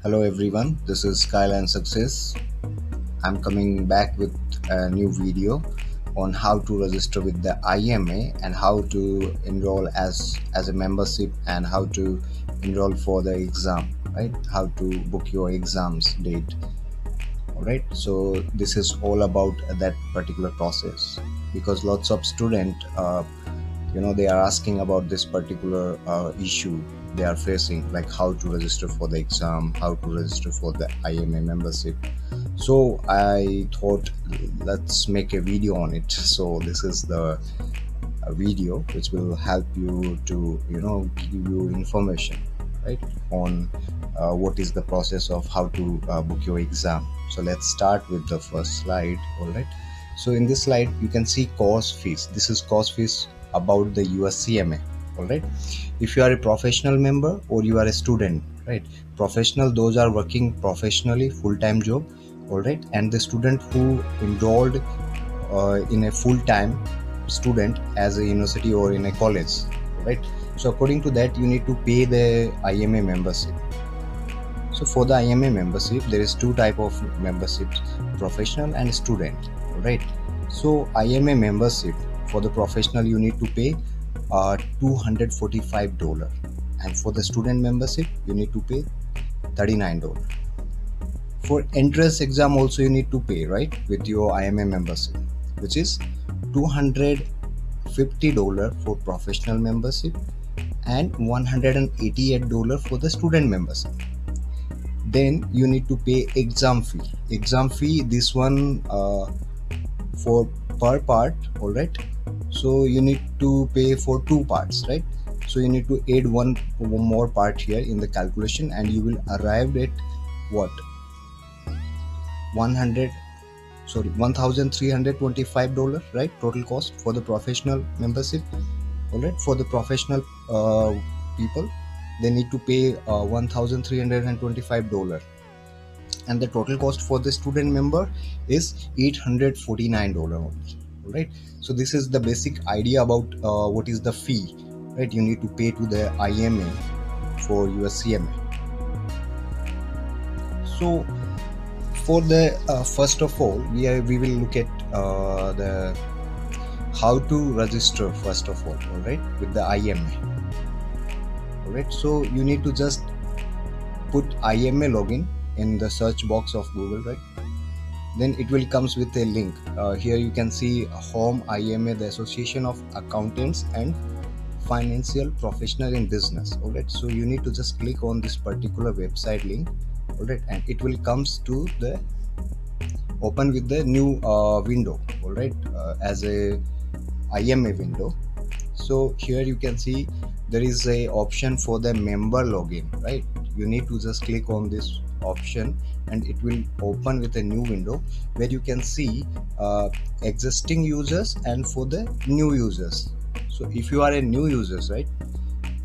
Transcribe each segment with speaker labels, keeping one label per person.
Speaker 1: Hello everyone, this is Skyline Success. I'm coming back with a new video on how to register with the IMA and how to enroll as a membership and how to enroll for the exam, right? How to book your exams date. All right. So this is all about that particular process because lots of student they are asking about this particular issue they are facing, like how to register for the exam, how to register for the IMA membership. So I thought, let's make a video on it. So this is the video which will help you to give you information, right, on what is the process of how to book your exam. So let's start with the first slide. All right. So in this slide you can see course fees. This is course fees about the USCMA. All right. If you are a professional member or you are a student, right? Professional, those are working professionally, full-time job. All right. And the student who enrolled in a full-time student as a university or in a college, right? So according to that you need to pay the IMA membership. So for the IMA membership there is two type of memberships, professional and student, right? So IMA membership for the professional you need to pay $245, and for the student membership you need to pay $39. For entrance exam also you need to pay, right, with your IMA membership, which is $250 for professional membership and $188 for the student membership. Then you need to pay exam fee. This one for per part. All right. So you need to pay for two parts, right? So you need to add one more part here in the calculation and you will arrive at what, $1,325, right, total cost for the professional membership. All right. For the professional people, they need to pay $1,325, and the total cost for the student member is $849 only. All right. So this is the basic idea about what is the fee, right, you need to pay to the IMA for your CMA. So for the first of all we will look at the how to register first of all right, with the IMA. All right. So you need to just put IMA login in the search box of Google, right? Then it will comes with a link. Here you can see Home IMA, the Association of Accountants and Financial Professional in Business. All right. So you need to just click on this particular website link. All right, and it will comes to the open with the new window. All right, as a IMA window. So here you can see there is a option for the member login, right? You need to just click on this option and it will open with a new window where you can see existing users and for the new users. So if you are a new users, right,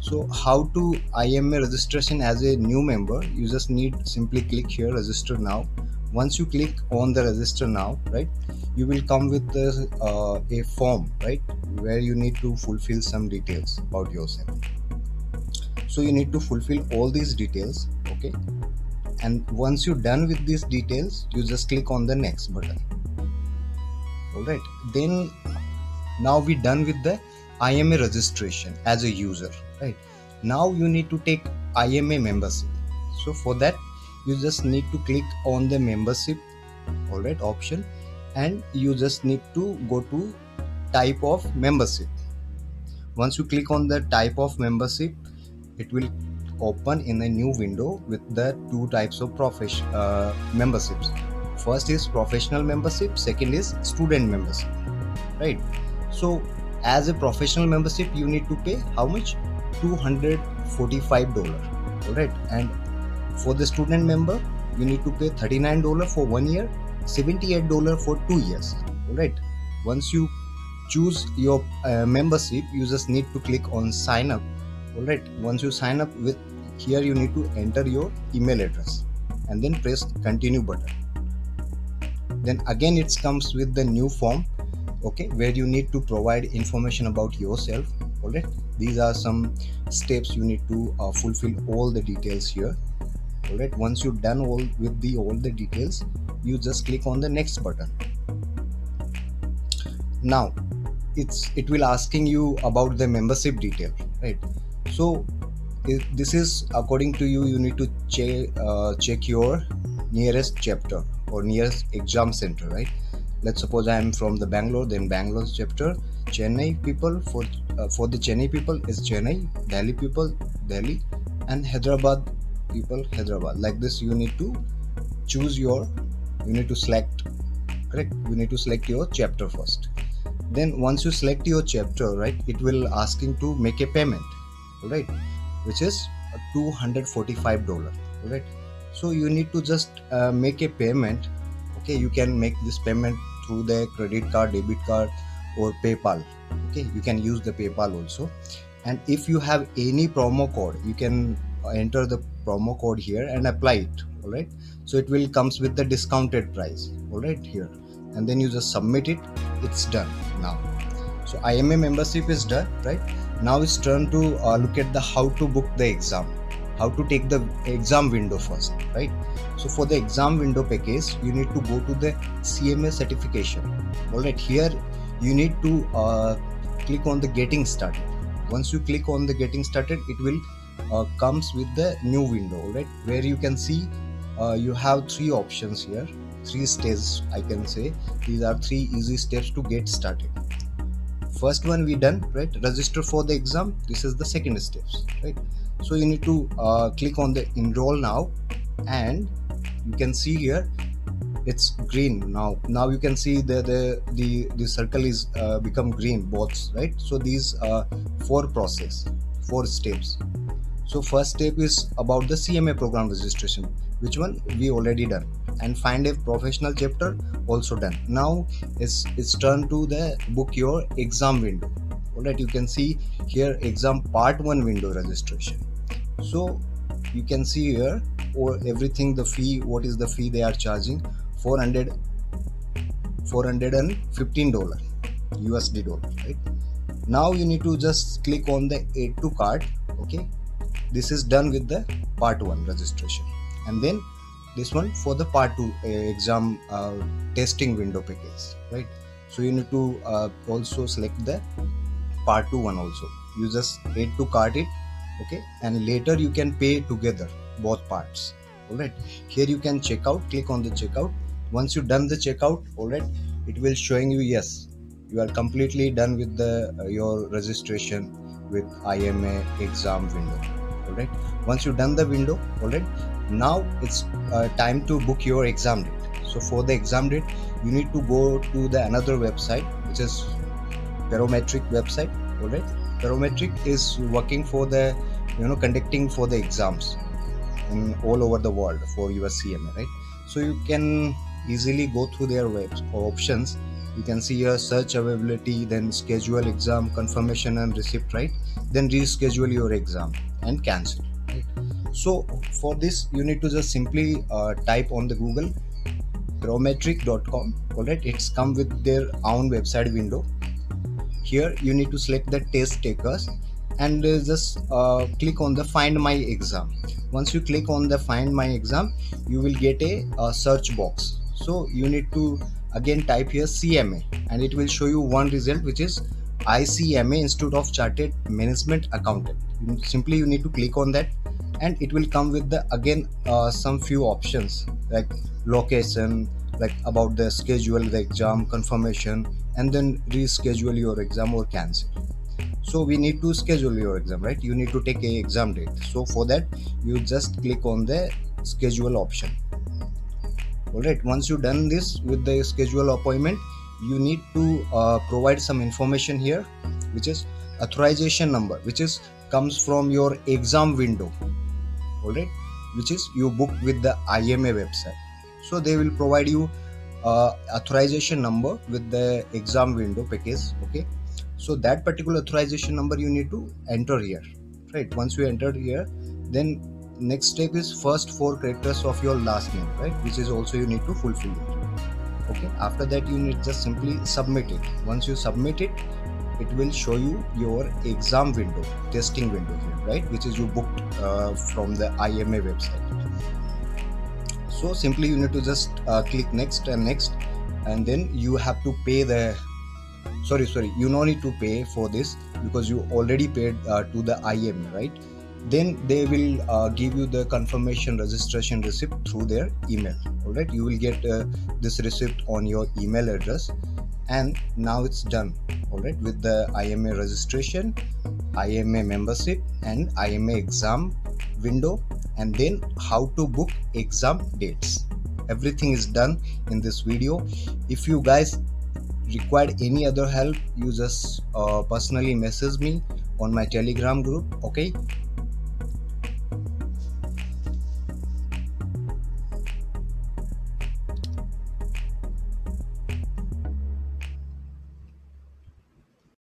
Speaker 1: so how to IMA registration as a new member, you just need simply click here, register now. Once you click on the register now, right, you will come with a form, right, where you need to fulfill some details about yourself. So you need to fulfill all these details, okay, and once you're done with these details you just click on the next button. All right. Then now we're done with the IMA registration as a user, right? Now you need to take IMA membership. So for that you just need to click on the membership, all right, option, and you just need to go to type of membership. Once you click on the type of membership, it will open in a new window with the two types of memberships. First is professional membership, second is student membership, right? So as a professional membership you need to pay how much, $245, all right, and for the student member you need to pay $39 for 1 year, $78 for 2 years. All right. Once you choose your membership, you just need to click on sign up. All right. Once you sign up with here, you need to enter your email address and then press continue button. Then again it comes with the new form, okay, where you need to provide information about yourself. All right. These are some steps you need to fulfill all the details here. All right, once you've done all the details, you just click on the next button. Now it will asking you about the membership detail, right? So this is according to you. You need to check your nearest chapter or nearest exam center, right? Let's suppose I am from the Bangalore, then Bangalore's chapter. Chennai people, for the Chennai people is Chennai, Delhi people Delhi, and Hyderabad people Hyderabad. Like this, you need to select, correct? You need to select your chapter first. Then once you select your chapter, right, it will asking to make a payment, all right, which is $245, all right. So you need to just make a payment. Okay, you can make this payment through the credit card, debit card, or PayPal. Okay, you can use the PayPal also. And if you have any promo code, you can enter the promo code here and apply it, all right. So it will comes with the discounted price, all right, here. And then you just submit it. It's done now. So IMA membership is done, right? Now it's turn to look at the how to book the exam, how to take the exam window first, right? So for the exam window package, you need to go to the CMA certification. All right, here you need to click on the getting started. Once you click on the getting started, it will comes with the new window, all right, where you can see you have three options here, three steps, I can say. These are three easy steps to get started. First one we done, right? Register for the exam. This is the second steps, right? So you need to click on the enroll now, and you can see here it's green now. Now you can see the circle is become green both, right? So these four steps. So first step is about the CMA program registration, which one we already done, and find a professional chapter also done. Now it's turned to the book your exam window. All right, you can see here exam part 1 window registration. So you can see here or everything, the fee, what is the fee they are charging, $415 USD dollar, right? Now you need to just click on the add to cart. Okay, this is done with the part 1 registration, and then this one for the part 2 exam testing window package, right? So you need to also select the part 2 one also. You just add to cart it, okay, and later you can pay together both parts. All right, here you can check out, click on the checkout. Once you done the checkout, all right, it will showing you yes, you are completely done with the your registration with IMA exam window. All right, once you done the window, all right, now it's time to book your exam date. So for the exam date, you need to go to the another website, which is Barometric website. All right, Barometric is working for the conducting for the exams in all over the world for your CMA, right? So you can easily go through their web options. You can see your search availability, then schedule exam confirmation and receipt, right? Then reschedule your exam and cancel, right? So for this, you need to just simply type on the Google barometric.com. all right, it's come with their own website window. Here you need to select the test takers and just click on the find my exam. Once you click on the find my exam, you will get a search box. So you need to again type here CMA, and it will show you one result, which is ICMA, Institute of Chartered Management Accountant. You need to click on that, and it will come with the again some few options like location, like about the schedule, the exam confirmation, and then reschedule your exam or cancel. So we need to schedule your exam, right? You need to take a exam date. So for that, you just click on the schedule option. All right, once you done this with the schedule appointment, you need to provide some information here, which is authorization number, which is comes from your exam window. All right, which is you book with the IMA website. So they will provide you authorization number with the exam window package. Okay, so that particular authorization number you need to enter here, right? Once you enter here, then next step is first 4 characters of your last name, right? Which is also you need to fulfill it. Okay, after that you need just simply submit it. Once you submit it, it will show you your exam window, testing window here, right? Which is you booked from the IMA website. So simply you need to just click next and next, and then you have to pay the sorry, you no need to pay for this because you already paid to the IMA, right? Then they will give you the confirmation registration receipt through their email. All right, you will get this receipt on your email address, and now it's done. All right, with the IMA registration, IMA membership, and IMA exam window, and then how to book exam dates. Everything is done in this video. If you guys required any other help, you just personally message me on my Telegram group. Okay,